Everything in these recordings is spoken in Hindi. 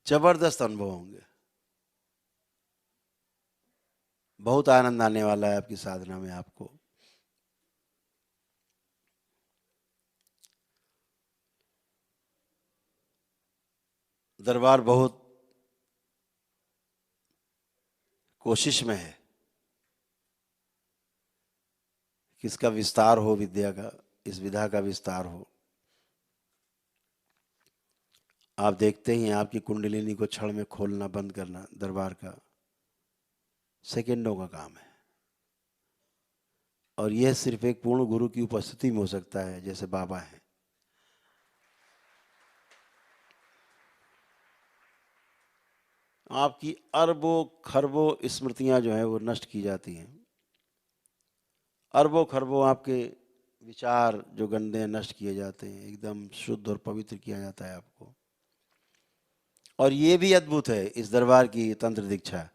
जबरदस्त अनुभव होंगे। बहुत आनंद आने वाला है आपकी साधना में आपको। दरबार बहुत कोशिश में है कि इसका विस्तार हो, विद्या का, इस विधा का विस्तार हो। आप देखते ही हैं आपकी कुंडलिनी को क्षण में खोलना बंद करना दरबार का सेकंडों का काम है। और यह सिर्फ एक पूर्ण गुरु की उपस्थिति में हो सकता है, जैसे बाबा हैं। आपकी अरबों खरबों स्मृतियां जो हैं वो नष्ट की जाती हैं। अरबों खरबों आपके विचार जो गंदे हैं नष्ट किए जाते हैं, एकदम शुद्ध और पवित्र किया जाता है आपको। और ये भी अद्भुत है इस दरबार की तंत्र दीक्षा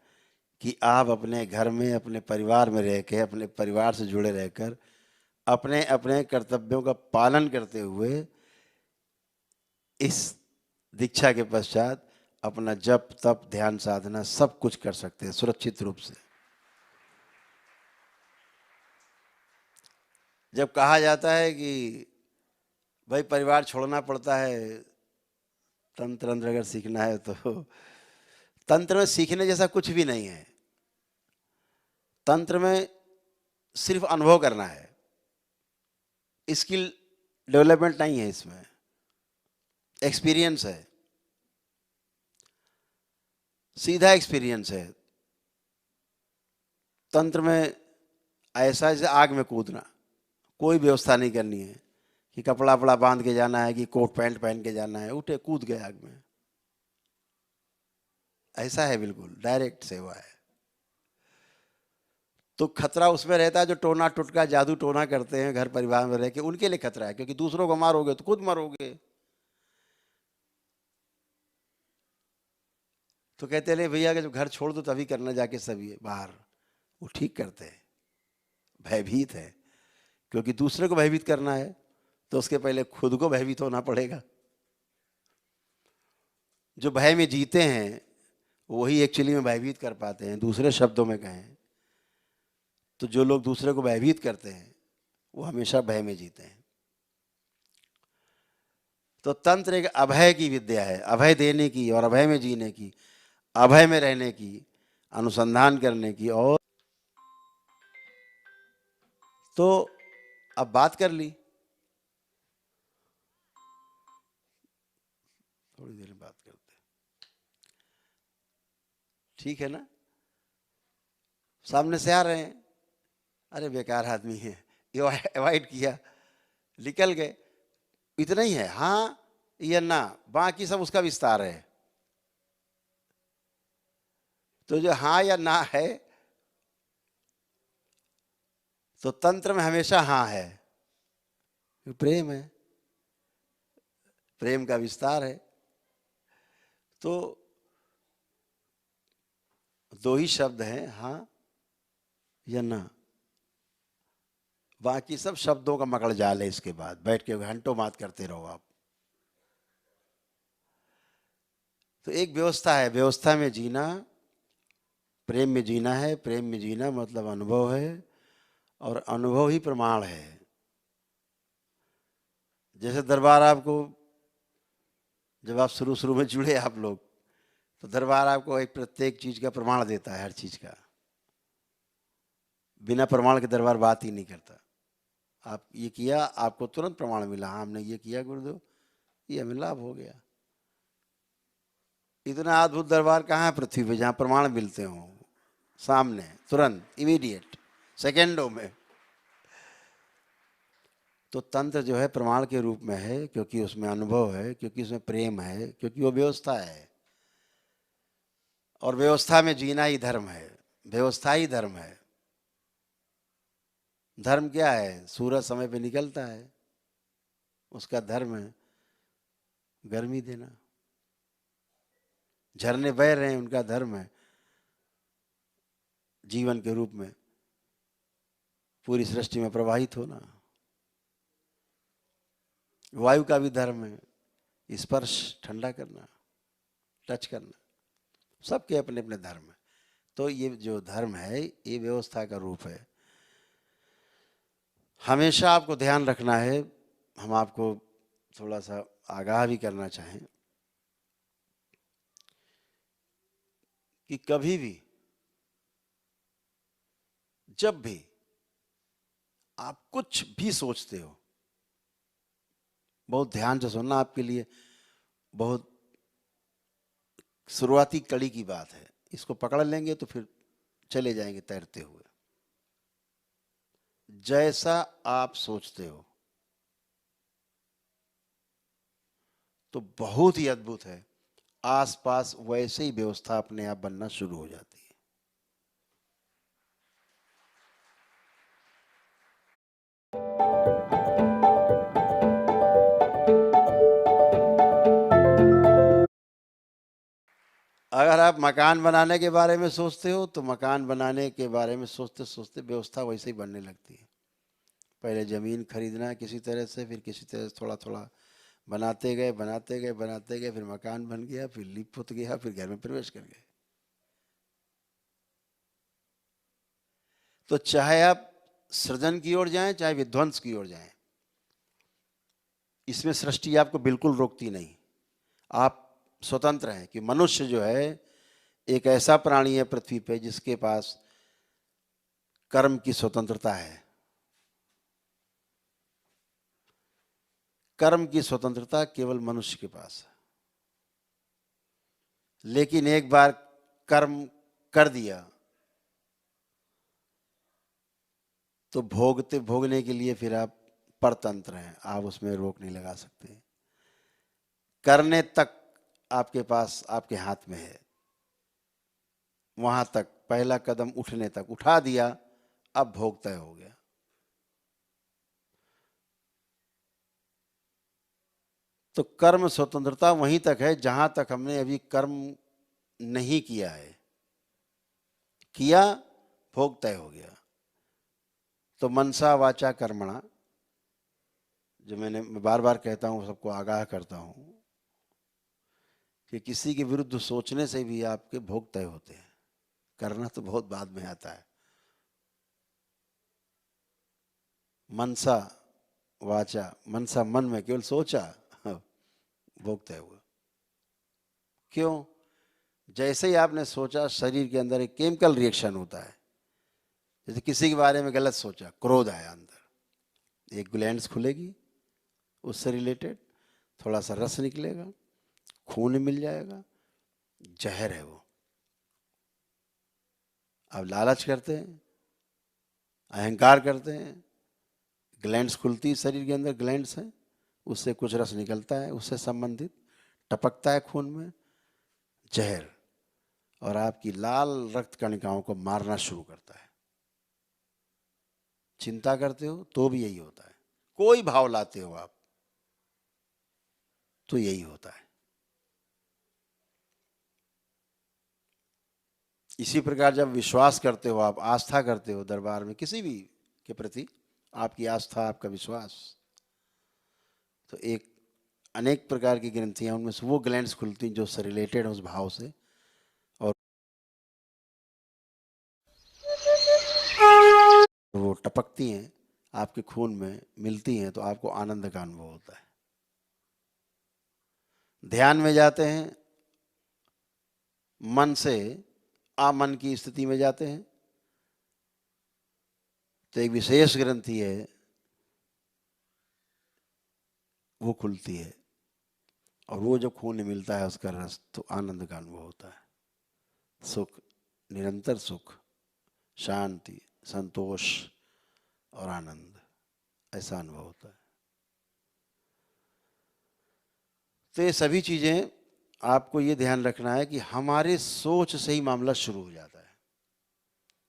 कि आप अपने घर में अपने परिवार में रह के, अपने परिवार से जुड़े रहकर, अपने अपने कर्तव्यों का पालन करते हुए इस दीक्षा के पश्चात अपना जप तप ध्यान साधना सब कुछ कर सकते हैं सुरक्षित रूप से। जब कहा जाता है कि भाई परिवार छोड़ना पड़ता है तंत्र अंत्र अगर सीखना है, तो तंत्र में सीखने जैसा कुछ भी नहीं है। तंत्र में सिर्फ अनुभव करना है, स्किल डेवलपमेंट नहीं है, इसमें एक्सपीरियंस है, सीधा एक्सपीरियंस है। तंत्र में ऐसा जैसे आग में कूदना, कोई व्यवस्था नहीं करनी है कि कपड़ा वपड़ा बांध के जाना है कि कोट पैंट पहन के जाना है, उठे कूद गए आग में। ऐसा है, बिल्कुल डायरेक्ट सेवा है। तो खतरा उसमें रहता है जो टोना टुटका जादू टोना करते हैं घर परिवार में रह के, उनके लिए खतरा है, क्योंकि दूसरों को मारोगे तो खुद मरोगे। तो कहते हैं भैया कि जब घर छोड़ दो तभी करना जाके सभी बाहर, वो ठीक करते हैं। भयभीत है, क्योंकि दूसरे को भयभीत करना है तो उसके पहले खुद को भयभीत होना पड़ेगा। जो भय में जीते हैं वही एक्चुअली में भयभीत कर पाते हैं। दूसरे शब्दों में कहें तो जो लोग दूसरे को भयभीत करते हैं वो हमेशा भय में जीते हैं। तो तंत्र एक अभय की विद्या है, अभय देने की और अभय में जीने की, अभय में रहने की, अनुसंधान करने की। और तो अब बात कर ली, थोड़ी देर में बात करते हैं, ठीक है ना? सामने से आ रहे हैं, अरे बेकार आदमी है, ये अवॉइड किया, निकल गए, इतना ही है, हाँ या ना, बाकी सब उसका विस्तार है। तो जो हाँ या ना है, तो तंत्र में हमेशा हाँ है, प्रेम है, प्रेम का विस्तार है। तो दो ही शब्द हैं, हाँ या ना, बाकी सब शब्दों का मकड़ जाल है। इसके बाद बैठ के घंटों बात करते रहो आप। तो एक व्यवस्था है, व्यवस्था में जीना, प्रेम में जीना है। प्रेम में जीना मतलब अनुभव है, और अनुभव ही प्रमाण है। जैसे दरबार आपको, जब आप शुरू शुरू में जुड़े आप लोग, तो दरबार आपको एक प्रत्येक चीज का प्रमाण देता है, हर चीज का। बिना प्रमाण के दरबार बात ही नहीं करता। आप ये किया, आपको तुरंत प्रमाण मिला, हाँ हमने ये किया गुरुदेव, ये हमें लाभ हो गया। इतना अद्भुत दरबार कहाँ है पृथ्वी पे जहाँ प्रमाण मिलते हो सामने, तुरंत, इमीडिएट, सेकेंडों में। तो तंत्र जो है प्रमाण के रूप में है, क्योंकि उसमें अनुभव है, क्योंकि उसमें प्रेम है, क्योंकि वो व्यवस्था है। और व्यवस्था में जीना ही धर्म है, व्यवस्था ही धर्म है। धर्म क्या है? सूरज समय पे निकलता है, उसका धर्म है गर्मी देना। झरने बह रहे हैं, उनका धर्म है जीवन के रूप में पूरी सृष्टि में प्रवाहित होना। वायु का भी धर्म है स्पर्श, ठंडा करना। टच करना। सबके अपने अपने धर्म है। तो ये जो धर्म है ये व्यवस्था का रूप है। हमेशा आपको ध्यान रखना है, हम आपको थोड़ा सा आगाह भी करना चाहें कि कभी भी जब भी आप कुछ भी सोचते हो, बहुत ध्यान से सुनना, आपके लिए बहुत शुरुआती कड़ी की बात है, इसको पकड़ लेंगे तो फिर चले जाएंगे तैरते हुए। जैसा आप सोचते हो तो बहुत ही अद्भुत है, आसपास वैसे ही व्यवस्था अपने आप बनना शुरू हो जाती है। अगर आप मकान बनाने के बारे में सोचते हो तो मकान बनाने के बारे में सोचते सोचते व्यवस्था वैसे ही बनने लगती है। पहले ज़मीन खरीदना है किसी तरह से, फिर किसी तरह से थोड़ा थोड़ा बनाते गए बनाते गए बनाते गए, फिर मकान बन गया, फिर लीप पुत गया, फिर घर में प्रवेश कर गए। तो चाहे आप सृजन की ओर जाएं चाहे विध्वंस की ओर जाएं, इसमें सृष्टि आपको बिल्कुल रोकती नहीं। आप स्वतंत्र हैं कि मनुष्य जो है एक ऐसा प्राणी है पृथ्वी पे जिसके पास कर्म की स्वतंत्रता है। कर्म की स्वतंत्रता केवल मनुष्य के पास है। लेकिन एक बार कर्म कर दिया तो भोगने के लिए फिर आप परतंत्र हैं, आप उसमें रोक नहीं लगा सकते। करने तक आपके पास, आपके हाथ में है, वहां तक पहला कदम उठने तक उठा दिया, अब भोग तय हो गया। तो कर्म स्वतंत्रता वहीं तक है जहां तक हमने अभी कर्म नहीं किया है। किया, भोग तय हो गया। तो मनसा वाचा कर्मणा, जो मैं बार बार कहता हूं, सबको आगाह करता हूं कि किसी के विरुद्ध सोचने से भी आपके भोग तय होते हैं। करना तो बहुत बाद में आता है। मनसा वाचा, मनसा मन में केवल सोचा, भोग तय हुआ। क्यों? जैसे ही आपने सोचा, शरीर के अंदर एक केमिकल रिएक्शन होता है। जैसे किसी के बारे में गलत सोचा, क्रोध आया अंदर, एक ग्लैंड्स खुलेगी, उससे रिलेटेड थोड़ा सा रस निकलेगा, खून मिल जाएगा, जहर है वो। अब लालच करते हैं, अहंकार करते हैं, ग्लैंड्स खुलती है, शरीर के अंदर ग्लैंड्स हैं, उससे कुछ रस निकलता है, उससे संबंधित टपकता है खून में, जहर, और आपकी लाल रक्त कणिकाओं को मारना शुरू करता है। चिंता करते हो तो भी यही होता है, कोई भाव लाते हो आप तो यही होता है। इसी प्रकार जब विश्वास करते हो आप, आस्था करते हो दरबार में किसी भी के प्रति, आपकी आस्था, आपका विश्वास, तो एक अनेक प्रकार की ग्रंथियां, उनमें से वो ग्लैंड्स खुलती हैं जो से रिलेटेड है उस भाव से, और वो टपकती हैं आपके खून में, मिलती हैं, तो आपको आनंद का अनुभव होता है। ध्यान में जाते हैं, मन से आमन की स्थिति में जाते हैं, तो एक विशेष ग्रंथि है वो खुलती है, और वो जब खून मिलता है उसका रस, तो आनंद का अनुभव होता है। सुख, निरंतर सुख, शांति, संतोष और आनंद, ऐसा अनुभव होता है। तो ये सभी चीजें आपको ये ध्यान रखना है कि हमारे सोच से ही मामला शुरू हो जाता है।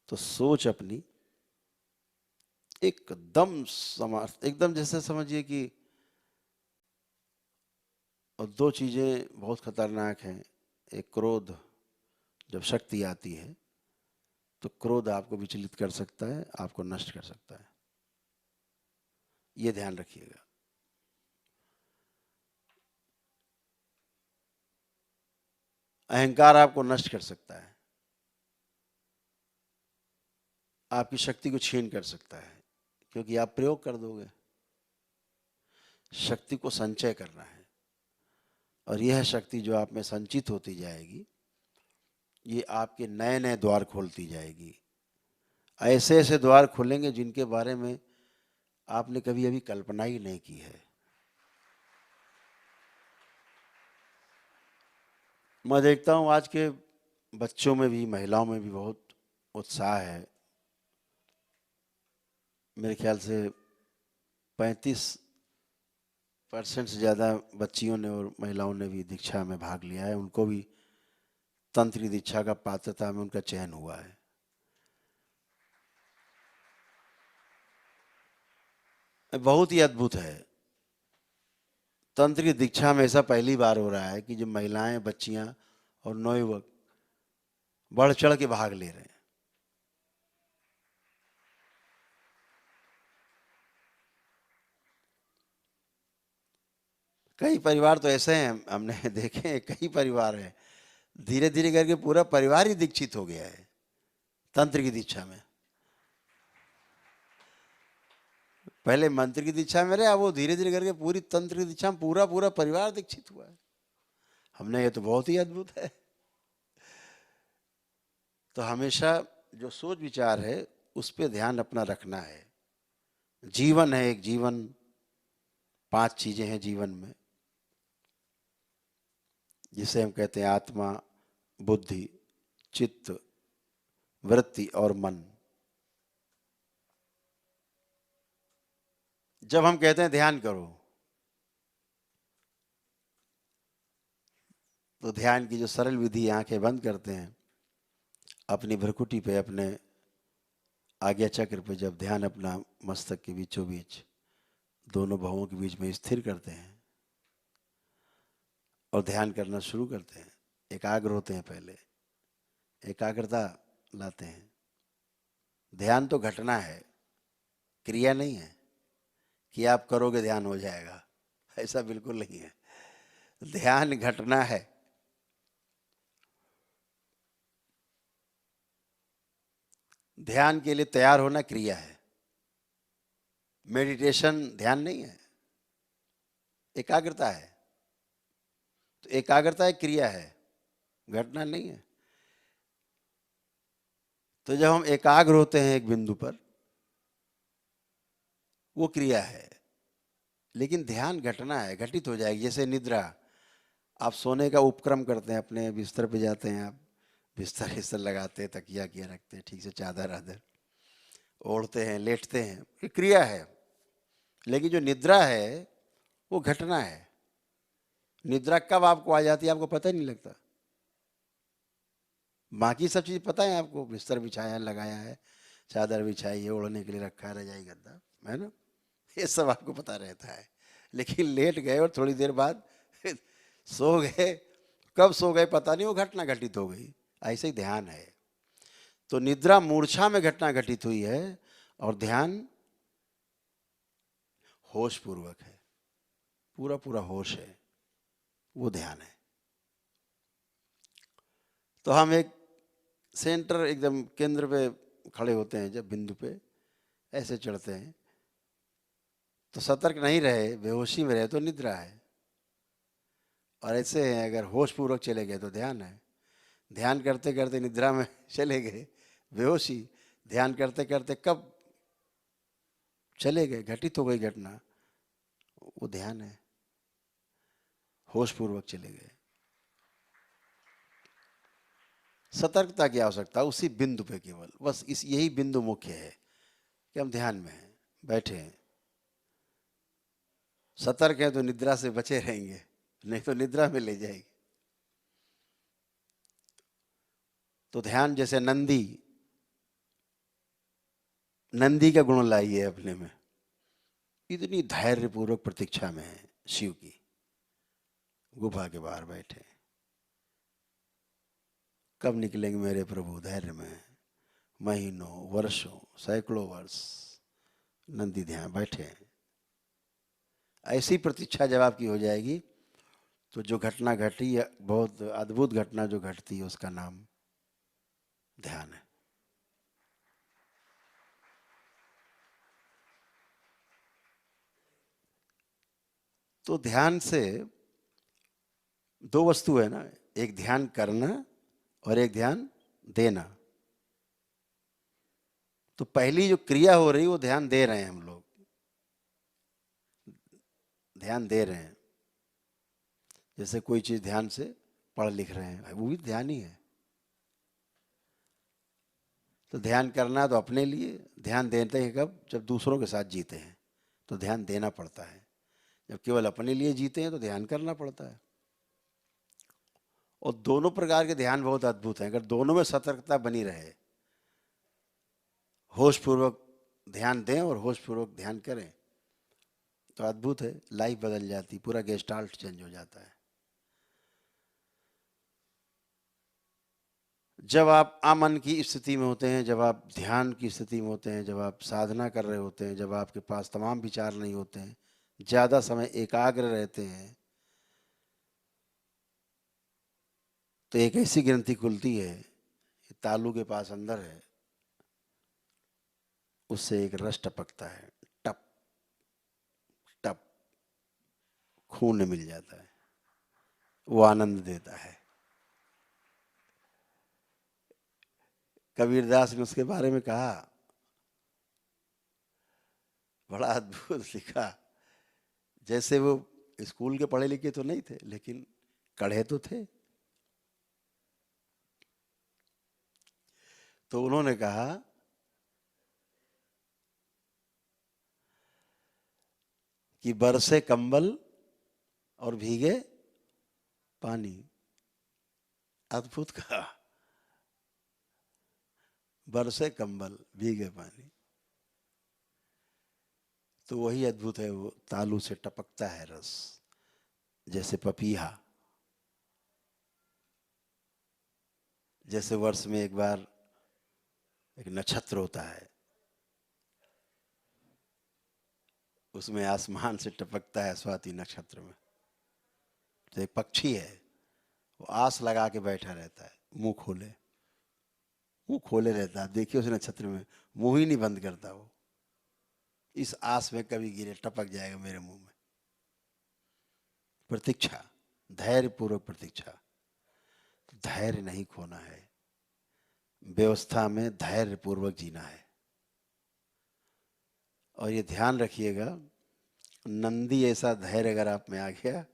तो सोच अपनी एकदम जैसे समझिए कि, और दो चीजें बहुत खतरनाक हैं। एक क्रोध, जब शक्ति आती है तो क्रोध आपको विचलित कर सकता है, आपको नष्ट कर सकता है, ये ध्यान रखिएगा। अहंकार आपको नष्ट कर सकता है, आपकी शक्ति को छीन कर सकता है, क्योंकि आप प्रयोग कर दोगे। शक्ति को संचय करना है, और यह शक्ति जो आप में संचित होती जाएगी, ये आपके नए नए द्वार खोलती जाएगी। ऐसे ऐसे द्वार खुलेंगे जिनके बारे में आपने कभी अभी कल्पना ही नहीं की है। मैं देखता हूँ आज के बच्चों में भी, महिलाओं में भी बहुत उत्साह है। मेरे ख्याल से 35% से ज़्यादा बच्चियों ने और महिलाओं ने भी दीक्षा में भाग लिया है। उनको भी तंत्र दीक्षा का पात्रता में उनका चयन हुआ है। बहुत ही अद्भुत है। तंत्र की दीक्षा में ऐसा पहली बार हो रहा है कि जो महिलाएं, बच्चियां और नवयुवक बढ़ चढ़ के भाग ले रहे हैं। कई परिवार तो ऐसे हैं, हमने देखे हैं, कई परिवार हैं, धीरे धीरे करके पूरा परिवार ही दीक्षित हो गया है तंत्र की दीक्षा में। पहले मंत्र की दीक्षा में रहे, अब वो धीरे धीरे करके पूरी तंत्र की दीक्षा में पूरा पूरा परिवार दीक्षित हुआ है। हमने, ये तो बहुत ही अद्भुत है। तो हमेशा जो सोच विचार है उस पर ध्यान अपना रखना है। जीवन है एक, जीवन 5 चीजें हैं जीवन में, जिसे हम कहते हैं आत्मा, बुद्धि, चित्त, वृत्ति और मन। जब हम कहते हैं ध्यान करो, तो ध्यान की जो सरल विधि, आंखें बंद करते हैं, अपनी भ्रुकुटी पे, अपने आज्ञा चक्र पे जब ध्यान अपना मस्तक के बीचों बीच, दोनों भवों के बीच में स्थिर करते हैं और ध्यान करना शुरू करते हैं, एकाग्र होते हैं, पहले एकाग्रता लाते हैं। ध्यान तो घटना है, क्रिया नहीं है कि आप करोगे ध्यान हो जाएगा, ऐसा बिल्कुल नहीं है। ध्यान घटना है। ध्यान के लिए तैयार होना क्रिया है। मेडिटेशन ध्यान नहीं है, एकाग्रता है। तो एकाग्रता एक क्रिया है, घटना नहीं है। तो जब हम एकाग्र होते हैं एक बिंदु पर, वो क्रिया है, लेकिन ध्यान घटना है, घटित हो जाएगी। जैसे निद्रा, आप सोने का उपक्रम करते हैं, अपने बिस्तर पे जाते हैं, आप बिस्तर हिस्तर लगाते हैं, तकिया किया रखते हैं, ठीक से चादर आदर ओढ़ते हैं, लेटते हैं, ये क्रिया है। लेकिन जो निद्रा है वो घटना है। निद्रा कब आपको आ जाती है आपको पता ही नहीं लगता। बाकी सब चीज़ पता है आपको, बिस्तर बिछाया, लगाया है, चादर बिछाई है, ओढ़ने के लिए रखा है, रजाई गद्दा, है ना, ये सब आपको पता रहता है। लेकिन लेट गए और थोड़ी देर बाद सो गए, कब सो गए पता नहीं, वो घटना घटित हो गई। ऐसे ही ध्यान है। तो निद्रा मूर्छा में घटना घटित हुई है, और ध्यान होश पूर्वक है, पूरा पूरा होश है, वो ध्यान है। तो हम एक सेंटर, एकदम केंद्र पे खड़े होते हैं, जब बिंदु पे ऐसे चढ़ते हैं, तो सतर्क नहीं रहे, बेहोशी में रहे तो निद्रा है, और ऐसे हैं अगर होश पूर्वक चले गए तो ध्यान है। ध्यान करते करते निद्रा में चले गए, बेहोशी, ध्यान करते करते कब चले गए, घटित हो गई घटना, वो ध्यान है, होश पूर्वक चले गए। सतर्कता की आवश्यकता उसी बिंदु पे केवल, बस इस यही बिंदु मुख्य है कि हम ध्यान में हैं, बैठे हैं। सतर्क हैं तो निद्रा से बचे रहेंगे, नहीं तो निद्रा में ले जाएगी। तो ध्यान जैसे नंदी, नंदी का गुण लाइए अपने में, इतनी धैर्य पूर्वक प्रतीक्षा में है शिव की, गुफा के बाहर बैठे, कब निकलेंगे मेरे प्रभु, धैर्य में, महीनों, वर्षों, सैकड़ों वर्ष नंदी ध्यान बैठे हैं। ऐसी प्रतीक्षा जब आपकी हो जाएगी, तो जो घटना घटी, बहुत अद्भुत घटना जो घटती है, उसका नाम ध्यान है। तो ध्यान से दो वस्तु है ना, एक ध्यान करना और एक ध्यान देना। तो पहली जो क्रिया हो रही है वो ध्यान दे रहे हैं, हम लोग ध्यान दे रहे हैं। जैसे कोई चीज ध्यान से पढ़ लिख रहे हैं, वो भी ध्यान ही है। तो ध्यान करना तो अपने लिए, ध्यान देते हैं कब? जब दूसरों के साथ जीते हैं तो ध्यान देना पड़ता है। जब केवल अपने लिए जीते हैं तो ध्यान करना पड़ता है। और दोनों प्रकार के ध्यान बहुत अद्भुत हैं। अगर दोनों में सतर्कता बनी रहे, होश पूर्वक ध्यान दें और होश पूर्वक ध्यान करें, तो अद्भुत है, लाइफ बदल जाती, पूरा गेस्टाल्ट चेंज हो जाता है। जब आप अमन की स्थिति में होते हैं, जब आप ध्यान की स्थिति में होते हैं, जब आप साधना कर रहे होते हैं, जब आपके पास तमाम विचार नहीं होते हैं, ज़्यादा समय एकाग्र रहते हैं, तो एक ऐसी ग्रंथि खुलती है, तालू के पास अंदर है, उससे एक रस टपकता है, टप टप, खून मिल जाता है, वो आनंद देता है। कबीरदास ने उसके बारे में कहा, बड़ा अद्भुत लिखा। जैसे वो स्कूल के पढ़े लिखे तो नहीं थे, लेकिन कड़े तो थे। तो उन्होंने कहा कि बरसे कंबल और भीगे पानी। अद्भुत कहा, बरसे कंबल भीगे पानी। तो वही अद्भुत है, वो तालू से टपकता है रस, जैसे पपीहा। जैसे वर्ष में एक बार एक नक्षत्र होता है, उसमें आसमान से टपकता है स्वाति नक्षत्र में। तो एक पक्षी है, वो आस लगा के बैठा रहता है, मुंह खोले रहता है। देखिए उस नक्षत्र में मुंह ही नहीं बंद करता वो, इस आस में कभी गिरे, टपक जाएगा मेरे मुंह में। प्रतीक्षा, धैर्य पूर्वक प्रतीक्षा। धैर्य नहीं खोना है, व्यवस्था में धैर्य पूर्वक जीना है। और ये ध्यान रखिएगा, नंदी ऐसा धैर्य अगर आप में आ गया,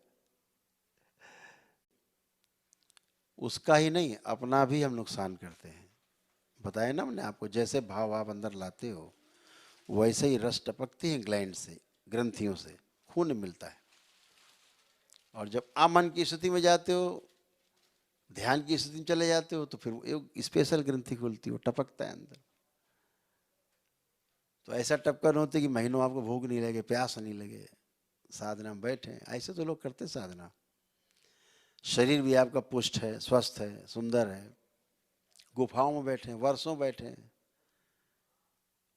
उसका ही नहीं अपना भी हम नुकसान करते हैं। बताया ना मैंने आपको, जैसे भाव आप अंदर लाते हो वैसे ही रस टपकती है ग्लैंड से, ग्रंथियों से खून मिलता है। और जब अमन की स्थिति में जाते हो, ध्यान की स्थिति में चले जाते हो, तो फिर एक स्पेशल ग्रंथि खुलती है, वो टपकता है अंदर। तो ऐसा टपकन होती है कि महीनों आपको भूख नहीं लगे, प्यास नहीं लगे, साधना में बैठे। ऐसे तो लोग करते साधना, शरीर भी आपका पुष्ट है, स्वस्थ है, सुंदर है, गुफाओं में बैठे हैं, वर्षों बैठे हैं,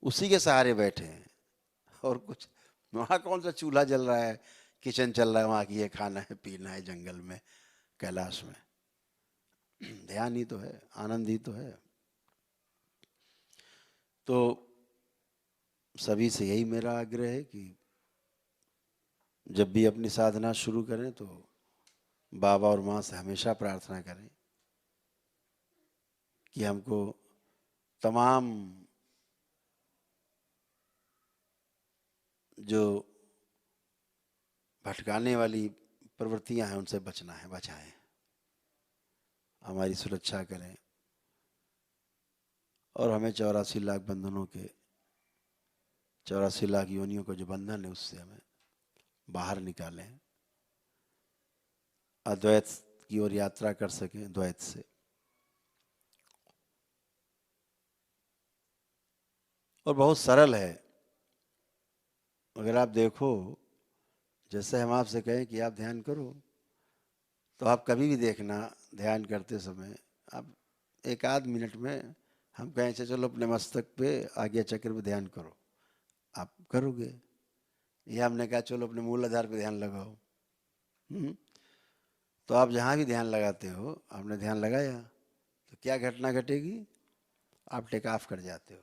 उसी के सहारे बैठे हैं। और कुछ वहाँ कौन सा चूल्हा जल रहा है, किचन चल रहा है वहाँ की, ये खाना है पीना है जंगल में, कैलाश में। ध्यान ही तो है, आनंद ही तो है। तो सभी से यही मेरा आग्रह है कि जब भी अपनी साधना शुरू करें तो बाबा और माँ से हमेशा प्रार्थना करें कि हमको तमाम जो भटकाने वाली प्रवृत्तियां हैं उनसे बचना है, बचाएं, हमारी सुरक्षा करें, और हमें 84 लाख बंधनों के, 84 लाख योनियों का जो बंधन है उससे हमें बाहर निकालें, अद्वैत की ओर यात्रा कर सकें द्वैत से। और बहुत सरल है, अगर आप देखो, जैसे हम आपसे कहें कि आप ध्यान करो, तो आप कभी भी देखना ध्यान करते समय, आप एक आध मिनट में हम कहें चलो अपने मस्तक पे आज्ञा चक्र पे ध्यान करो, आप करोगे। या हमने कहा चलो अपने मूलाधार पे ध्यान लगाओ, तो आप जहाँ भी ध्यान लगाते हो, आपने ध्यान लगाया तो क्या घटना घटेगी? आप टेक ऑफ कर जाते हो,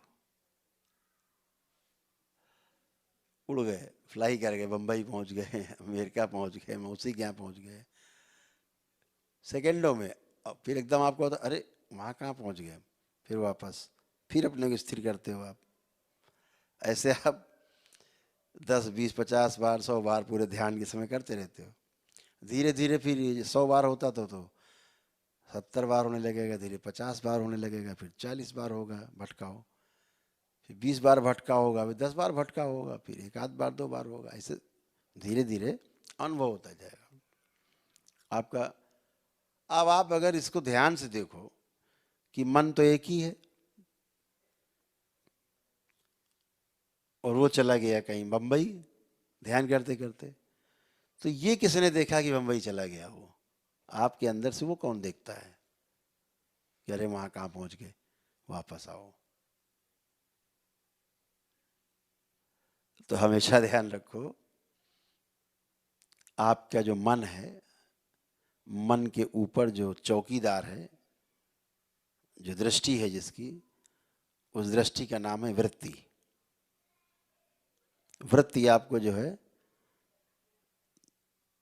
उड़ गए, फ्लाई कर गए, बम्बई पहुंच गए, अमेरिका पहुंच गए, मौसी के यहाँ पहुंच गए सेकेंडों में। और फिर एकदम आपको होता अरे वहाँ कहाँ पहुंच गए, फिर वापस फिर अपने को स्थिर करते हो आप। ऐसे आप 10, 20, 50 बार, 100 बार पूरे ध्यान के समय करते रहते हो। धीरे धीरे फिर 100 बार होता तो 70 बार होने लगेगा, धीरे 50 बार होने लगेगा, फिर 40 बार होगा भटकाओ, फिर 20 बार भटका होगा, फिर 10 बार भटका होगा, फिर एक आध बार 2 बार होगा। ऐसे धीरे धीरे अनुभव होता जाएगा आपका। अब आप अगर इसको ध्यान से देखो कि मन तो एक ही है और वो चला गया कहीं बम्बई ध्यान करते करते, तो ये किसने देखा कि बम्बई चला गया? वो आपके अंदर से वो कौन देखता है कि अरे वहां कहाँ पहुंच गए, वापस आओ। तो हमेशा ध्यान रखो, आपका जो मन है, मन के ऊपर जो चौकीदार है, जो दृष्टि है जिसकी, उस दृष्टि का नाम है वृत्ति। वृत्ति आपको जो है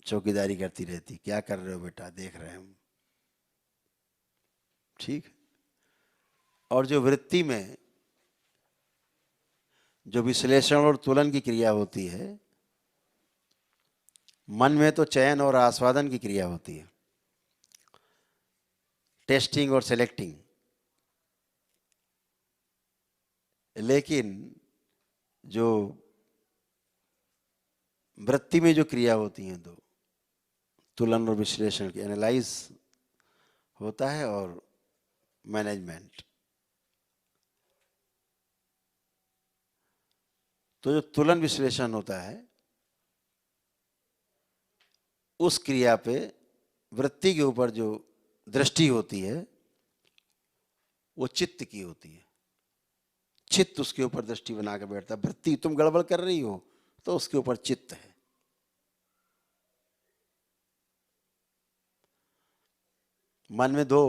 चौकीदारी करती रहती, क्या कर रहे हो बेटा, देख रहे हैं हम, ठीक। और जो वृत्ति में जो विश्लेषण और तुलन की क्रिया होती है, मन में तो चयन और आस्वादन की क्रिया होती है, टेस्टिंग और सेलेक्टिंग। लेकिन जो वृत्ति में जो क्रिया होती हैं, दो, तुलन और विश्लेषण की, एनालाइज होता है और मैनेजमेंट। तो जो तुलन विश्लेषण होता है, उस क्रिया पे वृत्ति के ऊपर जो दृष्टि होती है वो चित्त की होती है। चित्त उसके ऊपर दृष्टि बना के बैठता है। वृत्ति तुम गड़बड़ कर रही हो तो उसके ऊपर चित्त है। मन में दो,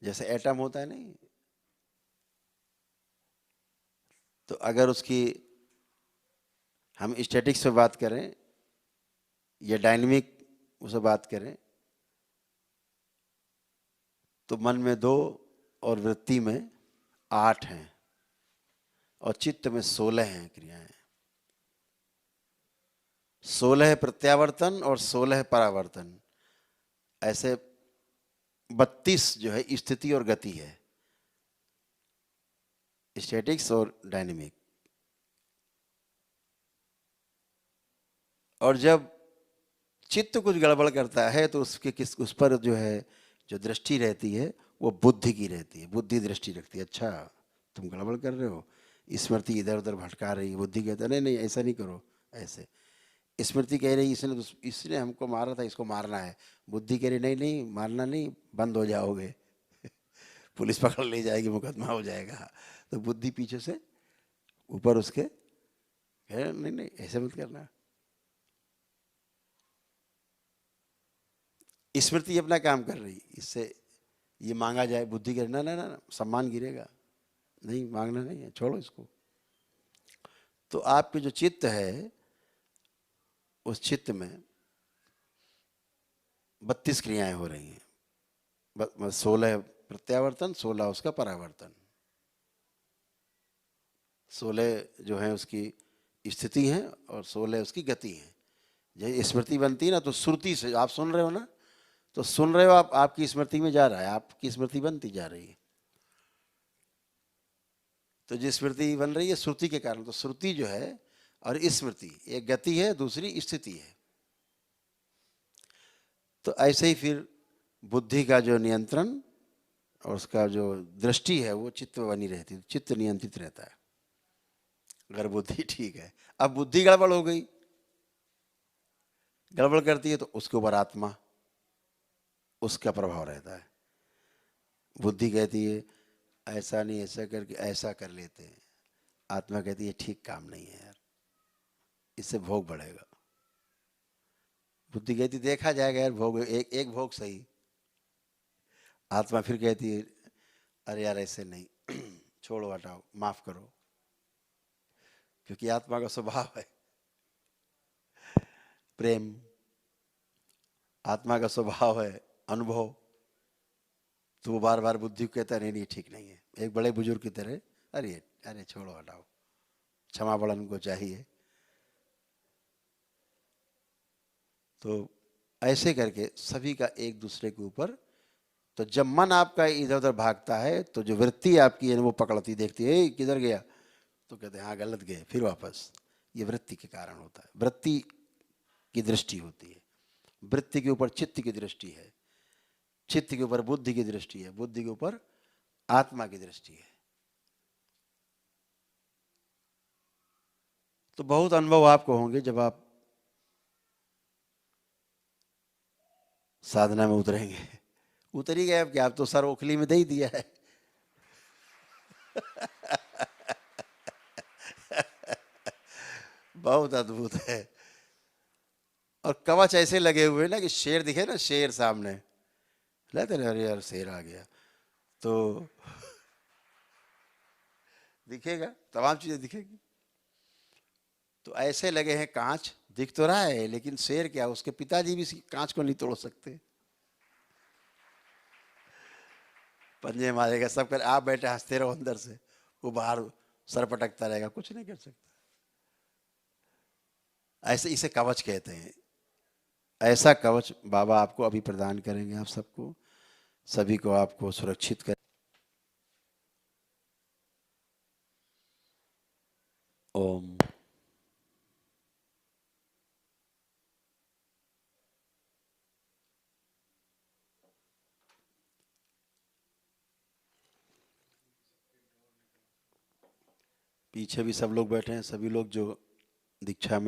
जैसे एटम होता है नहीं, तो अगर उसकी हम स्टैटिक्स पे बात करें या डायनेमिक उसे बात करें, तो मन में 2 और वृत्ति में 8 हैं और चित्त में 16 हैं क्रियाएं। 16 प्रत्यावर्तन और 16 परावर्तन, ऐसे 32 जो है स्थिति और गति है, स्टैटिक्स और डायनेमिक। और जब चित्त कुछ गड़बड़ करता है तो उसके उस पर जो है जो दृष्टि रहती है वो बुद्धि की रहती है, बुद्धि दृष्टि रखती है। अच्छा तुम गड़बड़ कर रहे हो, स्मृति इधर उधर भटका रही है, बुद्धि कहता है नहीं नहीं ऐसा नहीं करो, ऐसे। स्मृति कह रही इसने हमको मारा था, इसको मारना है। बुद्धि कह रही नहीं नहीं मारना नहीं, बंद हो जाओगे, पुलिस पकड़ ले जाएगी, मुकदमा हो जाएगा। तो बुद्धि पीछे से ऊपर उसके कह नहीं नहीं ऐसे मत करना। स्मृति अपना काम कर रही, इससे ये मांगा जाए, बुद्धि कह ना ना ना सम्मान गिरेगा, नहीं मांगना नहीं है, छोड़ो इसको। तो आपके जो चित्त है, उस चित्त में 32 क्रियाएं हो रही हैं। 16 प्रत्यावर्तन, 16 उसका परावर्तन, 16 जो है उसकी स्थिति है और 16 उसकी गति है। जब स्मृति बनती है ना तो श्रुति से आप सुन रहे हो ना, तो सुन रहे हो आप, आपकी स्मृति में जा रहा है, आपकी स्मृति बनती जा रही है। तो जो स्मृति बन रही है श्रुति के कारण, तो श्रुति जो है और स्मृति एक गति है, दूसरी स्थिति है। तो ऐसे ही फिर बुद्धि का जो नियंत्रण और उसका जो दृष्टि है वो चित्त बनी रहती है, चित्त नियंत्रित रहता है अगर बुद्धि ठीक है। अब बुद्धि गड़बड़ हो गई, गड़बड़ करती है तो उसके ऊपर आत्मा, उसका प्रभाव रहता है। बुद्धि कहती है ऐसा नहीं, ऐसा करके ऐसा कर लेते हैं। आत्मा कहती है ठीक काम नहीं है यार, इससे भोग बढ़ेगा। बुद्धि कहती देखा जाएगा यार, भोग एक एक भोग सही। आत्मा फिर कहती है अरे यार ऐसे नहीं, छोड़ो हटाओ माफ करो, क्योंकि आत्मा का स्वभाव है प्रेम, आत्मा का स्वभाव है अनुभव। तो वो बार बार बुद्धि को कहता है नहीं नहीं ठीक नहीं है, एक बड़े बुजुर्ग की तरह, अरे अरे छोड़ो हटाओ, क्षमा बड़ा उनको चाहिए। तो ऐसे करके सभी का एक दूसरे के ऊपर, तो जब मन आपका इधर उधर भागता है तो जो वृत्ति आपकी है वो पकड़ती, देखती है किधर गया, तो कहते हैं हाँ गलत गए, फिर वापस। ये वृत्ति के कारण होता है, वृत्ति की दृष्टि होती है, वृत्ति के ऊपर चित्त की दृष्टि है, चित्त के ऊपर बुद्धि की दृष्टि है, बुद्धि के ऊपर आत्मा की दृष्टि है। तो बहुत अनुभव आपको होंगे जब आप साधना में उतरेंगे। उतर ही गए अब क्या, आप तो सर ओखली में दे ही दिया है। बहुत अद्भुत है। और कवच ऐसे लगे हुए ना कि शेर दिखे ना, शेर सामने लेते ना, अरे यार शेर आ गया तो दिखेगा, तमाम चीजें दिखेगी। तो ऐसे लगे हैं कांच, दिख तो रहा है लेकिन शेर क्या, उसके पिताजी भी इस कांच को नहीं तोड़ सकते, पंजे मारेगा सब कर, आप बैठे हंसते रहो अंदर से, वो बाहर सर पटकता रहेगा, कुछ नहीं कर सकता। ऐसे इसे कवच कहते हैं। ऐसा कवच बाबा आपको अभी प्रदान करेंगे, आप सबको, सभी को आपको सुरक्षित कर। ओम। पीछे भी सब लोग बैठे हैं, सभी लोग जो दीक्षा में